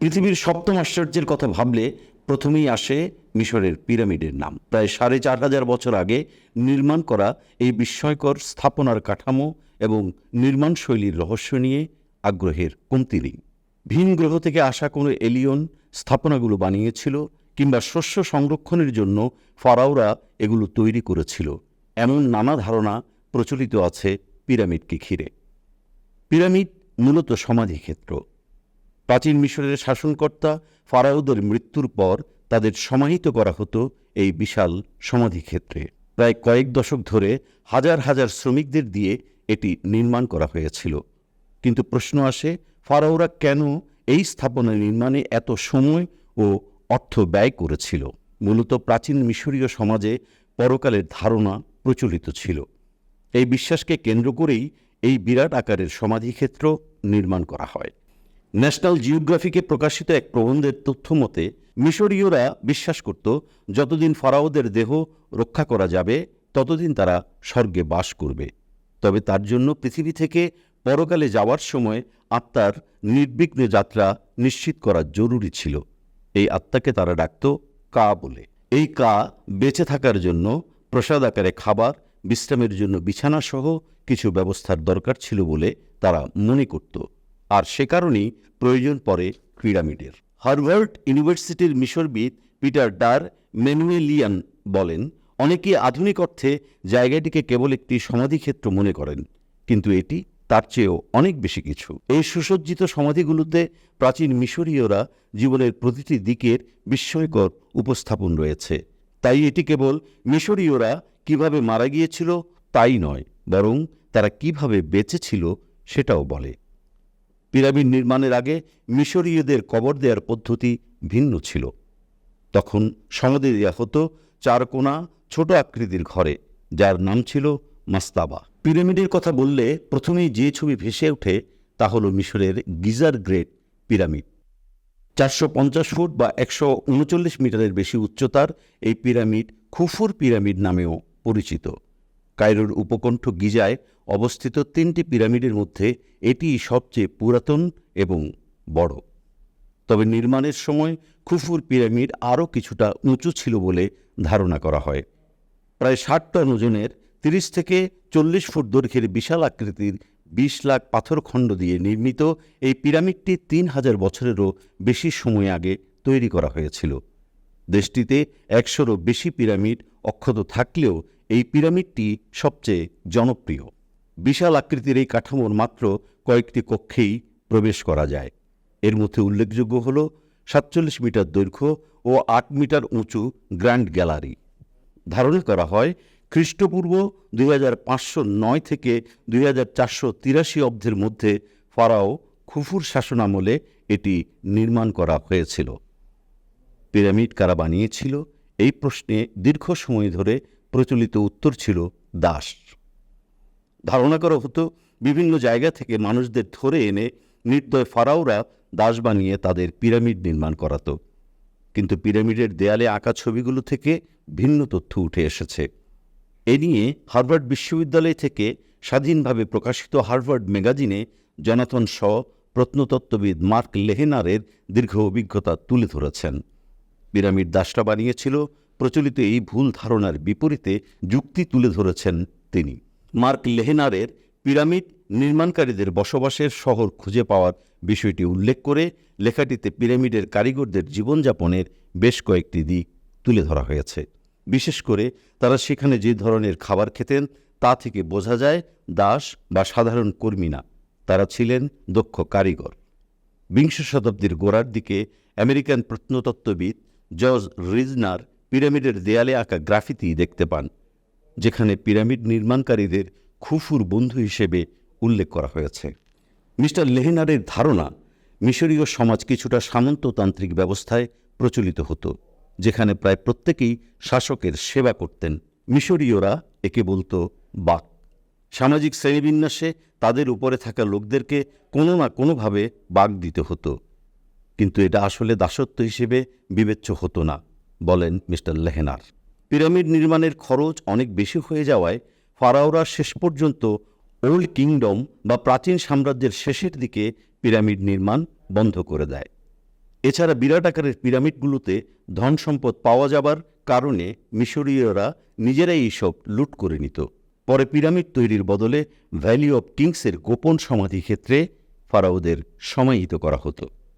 পৃথিবীর সপ্তম আশ্চর্যের কথা ভাবলে প্রথমেই আসে মিশরের পিরামিডের নাম। প্রায় ৪,৫০০ বছর আগে নির্মাণ করা এই বিস্ময়কর স্থাপনার কাঠামো এবং নির্মাণ শৈলীর রহস্য নিয়ে আগ্রহের কমতি নেই। ভিন গ্রহ থেকে আসা কোনো এলিয়ন স্থাপনাগুলো বানিয়েছিল, কিংবা শস্য সংরক্ষণের জন্য ফারাওরা এগুলো তৈরি করেছিল, এমন নানা ধারণা প্রচলিত আছে পিরামিডকে ঘিরে। পিরামিড মূলত সমাধিক্ষেত্র। প্রাচীন মিশরের শাসনকর্তা ফারাওদের মৃত্যুর পর তাদের সমাহিত করা হতো এই বিশাল সমাধিক্ষেত্রে। প্রায় কয়েক দশক ধরে হাজার হাজার শ্রমিকদের দিয়ে এটি নির্মাণ করা হয়েছিল। কিন্তু প্রশ্ন আসে, ফারাওরা কেন এই স্থাপনা নির্মাণে এত সময় ও অর্থ ব্যয় করেছিল? মূলত প্রাচীন মিশরীয় সমাজে পরকালের ধারণা প্রচলিত ছিল। এই বিশ্বাসকে কেন্দ্র করেই এই বিরাট আকারের সমাধিক্ষেত্র নির্মাণ করা হয়। ন্যাশনাল জিওগ্রাফিকে প্রকাশিত এক প্রবন্ধের তথ্য মতে, মিশরীয়রা বিশ্বাস করত যতদিন ফারাওদের দেহ রক্ষা করা যাবে ততদিন তারা স্বর্গে বাস করবে। তবে তার জন্য পৃথিবী থেকে পরকালে যাওয়ার সময় আত্মার নির্বিঘ্ন যাত্রা নিশ্চিত করা জরুরি ছিল। এই আত্মাকে তারা ডাকত কা বলে। এই কা বেঁচে থাকার জন্য প্রসাদ আকারে খাবার, বিশ্রামের জন্য বিছানাসহ কিছু ব্যবস্থার দরকার ছিল বলে তারা মনে করত। আর সে কারণেই প্রয়োজন পড়ে পিরামিডের। হার্ভার্ড ইউনিভার্সিটির মিশরবিদ পিটার ডার ম্যানুয়েলিয়ান বলেন, অনেকে আধুনিক অর্থে জায়গাটিকে কেবল একটি সমাধিক্ষেত্র মনে করেন, কিন্তু এটি তার চেয়েও অনেক বেশি কিছু। এই সুসজ্জিত সমাধিগুলোতে প্রাচীন মিশরীয়রা জীবনের প্রতিটি দিকের বিস্ময়কর উপস্থাপন রয়েছে। তাই এটি কেবল মিশরীয়রা কিভাবে মারা গিয়েছিল তাই নয়, বরং তারা কিভাবে বেঁচে ছিল সেটাও বলে। পিরামিড নির্মাণের আগে মিশরীয়দের কবর দেওয়ার পদ্ধতি ভিন্ন ছিল। তখন সমাধি দেওয়া হতো চারকোনা ছোট আকৃতির ঘরে, যার নাম ছিল মাস্তাবা। পিরামিডের কথা বললে প্রথমেই যে ছবি ভেসে ওঠে তা হল মিশরের গিজার গ্রেট পিরামিড। ৪৫০ ফুট বা ১৩৯ মিটারের বেশি উচ্চতার এই পিরামিড খুফুর পিরামিড নামেও পরিচিত। কায়রোর উপকণ্ঠ গিজায় অবস্থিত ৩টি পিরামিডের মধ্যে এটি সবচেয়ে পুরাতন এবং বড়। তবে নির্মাণের সময় খুফুর পিরামিড আরও কিছুটা উঁচু ছিল বলে ধারণা করা হয়। প্রায় ৬০ টন ওজনের ৩০ থেকে ৪০ ফুট দৈর্ঘ্যের বিশাল আকৃতির ২০ লাখ পাথরখণ্ড দিয়ে নির্মিত এই পিরামিডটি ৩,০০০ বছরেরও বেশি সময় আগে তৈরি করা হয়েছিল। দেশটিতে ১০০রও বেশি পিরামিড অক্ষত থাকলেও এই পিরামিডটি সবচেয়ে জনপ্রিয়। বিশাল আকৃতির এই কাঠামোর মাত্র কয়েকটি কক্ষেই প্রবেশ করা যায়। এর মধ্যে উল্লেখযোগ্য হল ৪৭ মিটার দৈর্ঘ্য ও ৮ মিটার উঁচু গ্র্যান্ড গ্যালারি। ধারণা করা হয় খ্রিস্টপূর্ব ২৫০৯ থেকে ২৪৮৩ অব্দের মধ্যে ফারাও খুফুর শাসনামলে এটি নির্মাণ করা হয়েছিল। পিরামিড কারা বানিয়েছিল এই প্রশ্নে দীর্ঘ সময় ধরে প্রচলিত উত্তর ছিল দাস। ধারণা করা হতো বিভিন্ন জায়গা থেকে মানুষদের ধরে এনে নির্দয় ফারাওরা দাস বানিয়ে তাদের পিরামিড নির্মাণ করাতো। কিন্তু পিরামিডের দেয়ালে আঁকা ছবিগুলো থেকে ভিন্ন তথ্য উঠে এসেছে। এ নিয়ে হার্ভার্ড বিশ্ববিদ্যালয় থেকে স্বাধীনভাবে প্রকাশিত হার্ভার্ড ম্যাগাজিনে জনাথন শ প্রত্নতত্ত্ববিদ মার্ক লেহেনারের দীর্ঘ অভিজ্ঞতা তুলে ধরেছেন। পিরামিড দাসরা বানিয়েছিল প্রচলিত এই ভুল ধারণার বিপরীতে যুক্তি তুলে ধরেছেন তিনি। মার্ক লেহেনারের পিরামিড নির্মাণকারীদের বসবাসের শহর খুঁজে পাওয়ার বিষয়টি উল্লেখ করে লেখাটিতে পিরামিডের কারিগরদের জীবনযাপনের বেশ কয়েকটি দিক তুলে ধরা হয়েছে। বিশেষ করে তারা সেখানে যে ধরনের খাবার খেতেন তা থেকে বোঝা যায় দাস বা সাধারণ কর্মী না, তারা ছিলেন দক্ষ কারিগর। বিংশ শতাব্দীর গোড়ার দিকে আমেরিকান প্রত্নতত্ত্ববিদ জর্জ রিজনার পিরামিডের দেয়ালে আঁকা গ্রাফিতি দেখতে পান, যেখানে পিরামিড নির্মাণকারীদের খুফুর বন্ধু হিসেবে উল্লেখ করা হয়েছে। মিস্টার লেহেনারের ধারণা, মিশরীয় সমাজ কিছুটা সামন্ততান্ত্রিক ব্যবস্থায় প্রচলিত হতো, যেখানে প্রায় প্রত্যেকেই শাসকের সেবা করতেন। মিশরীয়রা একে বলতো বাক। সামাজিক শ্রেণীবিন্যাসে তাদের উপরে থাকা লোকদেরকে কোনো না কোনোভাবে বাক দিতে হতো, কিন্তু এটা আসলে দাসত্ব হিসেবে বিবেচ্য হতো না, বলেন মিস্টার লেহেনার। পিরামিড নির্মাণের খরচ অনেক বেশি হয়ে যাওয়ায় ফারাওরা শেষ পর্যন্ত ওল্ড কিংডম বা প্রাচীন সাম্রাজ্যের শেষের দিকে পিরামিড নির্মাণ বন্ধ করে দেয়। এছাড়া বিরাট আকারের পিরামিডগুলোতে ধন সম্পদ পাওয়া যাবার কারণে মিশরীয়রা নিজেরাই এইসব লুট করে নিত। পরে পিরামিড তৈরির বদলে ভ্যালি অব কিংসের গোপন সমাধিক্ষেত্রে ফারাওদের সমাহিত করা হতো।